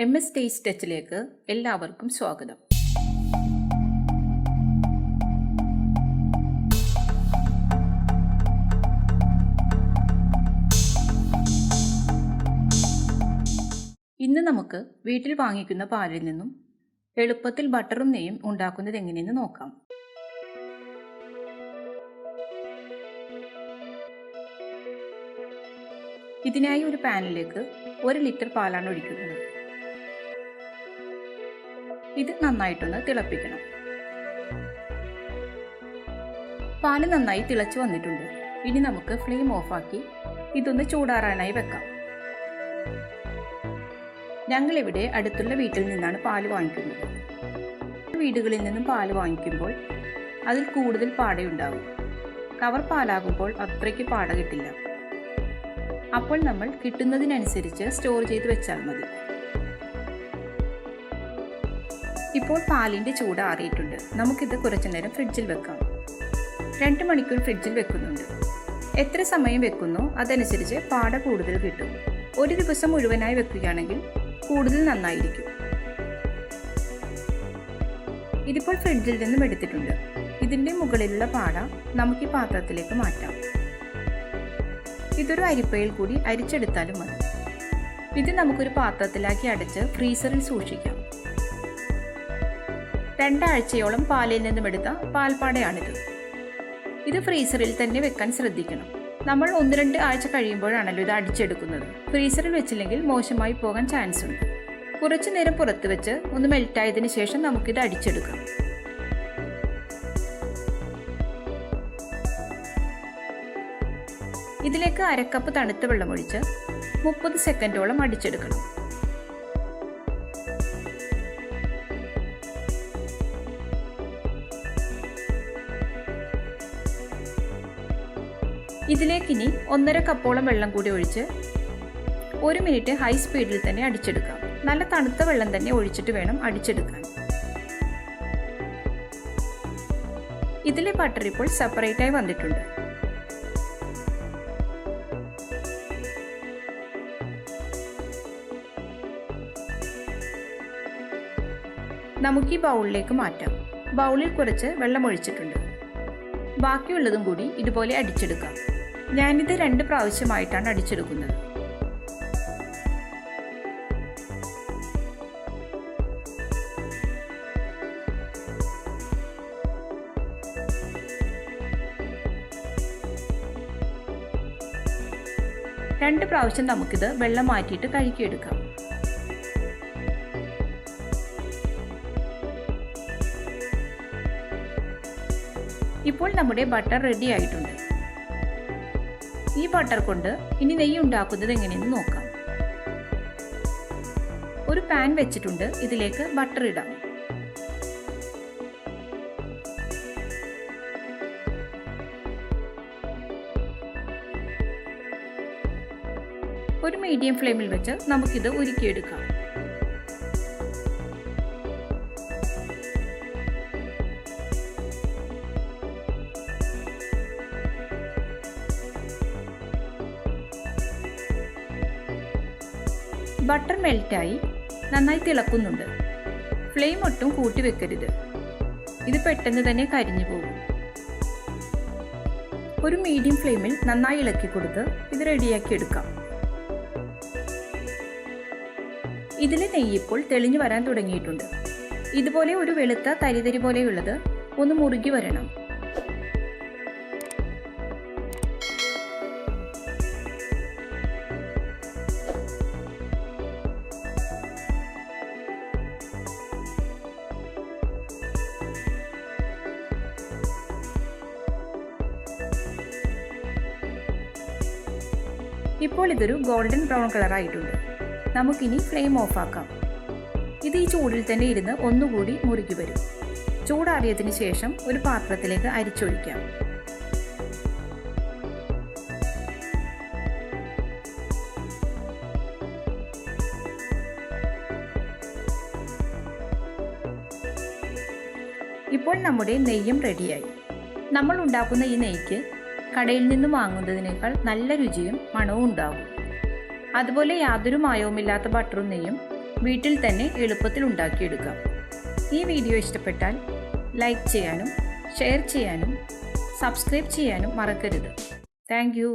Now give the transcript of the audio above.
MSTasteTouchലേക്ക് എല്ലാവർക്കും സ്വാഗതം. ഇന്ന് നമുക്ക് വീട്ടിൽ വാങ്ങിക്കുന്ന പാലിൽ നിന്നും എളുപ്പത്തിൽ ബട്ടറും നെയ്യും ഉണ്ടാക്കുന്നത് എങ്ങനെയെന്ന് നോക്കാം. ഇതിനായി ഒരു പാനിലേക്ക് 1 ലിറ്റർ പാലാണ് ഒഴിക്കുന്നത്. ഇത് നന്നായിട്ടൊന്ന് തിളപ്പിക്കണം. പാല് നന്നായി തിളച്ചു വന്നിട്ടുണ്ട്. ഇനി നമുക്ക് ഫ്ലെയിം ഓഫാക്കി ഇതൊന്ന് ചൂടാറാനായി വെക്കാം. ഞങ്ങളിവിടെ അടുത്തുള്ള വീട്ടിൽ നിന്നാണ് പാല് വാങ്ങിക്കുന്നത്. വീടുകളിൽ നിന്നും പാല് വാങ്ങിക്കുമ്പോൾ അതിൽ കൂടുതൽ പാടയുണ്ടാകും. കവർ പാലാകുമ്പോൾ അത്രയ്ക്ക് പാട കിട്ടില്ല. അപ്പോൾ നമ്മൾ കിട്ടുന്നതിനനുസരിച്ച് സ്റ്റോർ ചെയ്ത് വെച്ചാൽ മതി. ഇപ്പോൾ പാലിൻ്റെ ചൂട് ആറിയിട്ടുണ്ട്. നമുക്കിത് കുറച്ചു നേരം ഫ്രിഡ്ജിൽ വെക്കാം. 2 മണിക്കൂർ ഫ്രിഡ്ജിൽ വെക്കുന്നുണ്ട്. എത്ര സമയം വെക്കുന്നോ അതനുസരിച്ച് പാട കൂടുതൽ കിട്ടും. ഒരു ദിവസം മുഴുവനായി വെക്കുകയാണെങ്കിൽ കൂടുതൽ നന്നായിരിക്കും. ഇതിപ്പോൾ ഫ്രിഡ്ജിൽ നിന്നും എടുത്തിട്ടുണ്ട്. ഇതിൻ്റെ മുകളിലുള്ള പാട നമുക്ക് ഈ പാത്രത്തിലേക്ക് മാറ്റാം. ഇതൊരു അരിപ്പയിൽ കൂടി അരിച്ചെടുത്താലും മതി. ഇത് നമുക്കൊരു പാത്രത്തിലാക്കി അടച്ച് ഫ്രീസറിൽ സൂക്ഷിക്കാം. 2 ആഴ്ചയോളം പാലിൽ നിന്നും എടുത്ത പാൽപ്പാടയാണിത്. ഇത് ഫ്രീസറിൽ തന്നെ വെക്കാൻ ശ്രദ്ധിക്കണം. നമ്മൾ 1-2 ആഴ്ച കഴിയുമ്പോഴാണല്ലോ ഇത് അടിച്ചെടുക്കുന്നത്. ഫ്രീസറിൽ വെച്ചില്ലെങ്കിൽ മോശമായി പോകാൻ ചാൻസ് ഉണ്ട്. കുറച്ചു നേരം പുറത്ത് വെച്ച് ഒന്ന് മെൽറ്റായതിനു ശേഷം നമുക്കിത് അടിച്ചെടുക്കാം. ഇതിലേക്ക് 1/2 കപ്പ് തണുത്ത വെള്ളമൊഴിച്ച് 30 സെക്കൻഡോളം അടിച്ചെടുക്കണം. ഇതിലേക്കിനി 1/2 കപ്പോളം വെള്ളം കൂടി ഒഴിച്ച് 1 മിനിറ്റ് ഹൈ സ്പീഡിൽ തന്നെ അടിച്ചെടുക്കാം. നല്ല തണുത്ത വെള്ളം തന്നെ ഒഴിച്ചിട്ട് വേണം അടിച്ചെടുക്കാൻ. ഇതിലെ ബട്ടർ ഇപ്പോൾ സെപ്പറേറ്റായി വന്നിട്ടുണ്ട്. നമുക്ക് ഈ ബൗളിലേക്ക് മാറ്റാം. ബൗളിൽ കുറച്ച് വെള്ളം ഒഴിച്ചിട്ടുണ്ട്. ബാക്കിയുള്ളതും കൂടി ഇതുപോലെ അടിച്ചെടുക്കാം. ഞാനിത് 2 പ്രാവശ്യമായിട്ടാണ് അടിച്ചെടുക്കുന്നത്. രണ്ട് പ്രാവശ്യം നമുക്കിത് വെള്ളം മാറ്റിയിട്ട് കഴുകിയെടുക്കാം. ഇപ്പോൾ നമ്മുടെ ബട്ടർ റെഡി ആയിട്ടുണ്ട്. ഈ ബട്ടർ കൊണ്ട് ഇനി നെയ്യ് ഉണ്ടാക്കുന്നത് എങ്ങനെയെന്ന് നോക്കാം. ഒരു പാൻ വെച്ചിട്ടുണ്ട്. ഇതിലേക്ക് ബട്ടർ ഇടാം. ഒരു മീഡിയം ഫ്ലെയിമിൽ വെച്ച് നമുക്കിത് ഉരുക്കിയെടുക്കാം. ബട്ടർ മെൽറ്റായി നന്നായി തിളക്കുന്നുണ്ട്. ഫ്ലെയിം ഒട്ടും കൂട്ടി വെക്കരുത്. ഇത് പെട്ടെന്ന് തന്നെ കരിഞ്ഞു പോകും. ഒരു മീഡിയം ഫ്ലെയിമിൽ നന്നായി ഇളക്കി കൊടുത്ത് ഇത് റെഡിയാക്കി എടുക്കാം. ഇതിലെ നെയ്യ് ഇപ്പോൾ തെളിഞ്ഞു വരാൻ തുടങ്ങിയിട്ടുണ്ട്. ഇതുപോലെ ഒരു വെളുത്ത തരിതരി പോലെയുള്ളത് ഒന്ന് മുറുകി വരണം. ഇപ്പോൾ ഇതൊരു ഗോൾഡൻ ബ്രൗൺ കളറായിട്ടുണ്ട്. നമുക്കിനി ഫ്ലെയിം ഓഫാക്കാം. ഇത് ഈ ചൂടിൽ തന്നെ ഇരുന്ന് ഒന്നുകൂടി മുറുകി വരും. ചൂടാറിയതിന് ശേഷം ഒരു പാത്രത്തിലേക്ക് അരിച്ചൊഴിക്കാം. ഇപ്പോൾ നമ്മുടെ നെയ്യും റെഡിയായി. നമ്മൾ ഉണ്ടാക്കുന്ന ഈ നെയ്ക്ക് കടയിൽ നിന്ന് വാങ്ങുന്നതിനേക്കാൾ നല്ല രുചിയും മണവും ഉണ്ടാകും. അതുപോലെ യാതൊരു മായവുമില്ലാത്ത ബട്ടറും നെയ്യും വീട്ടിൽ തന്നെ എളുപ്പത്തിൽ ഉണ്ടാക്കിയെടുക്കാം. ഈ വീഡിയോ ഇഷ്ടപ്പെട്ടാൽ ലൈക്ക് ചെയ്യാനും ഷെയർ ചെയ്യാനും സബ്സ്ക്രൈബ് ചെയ്യാനും മറക്കരുത്. Thank you.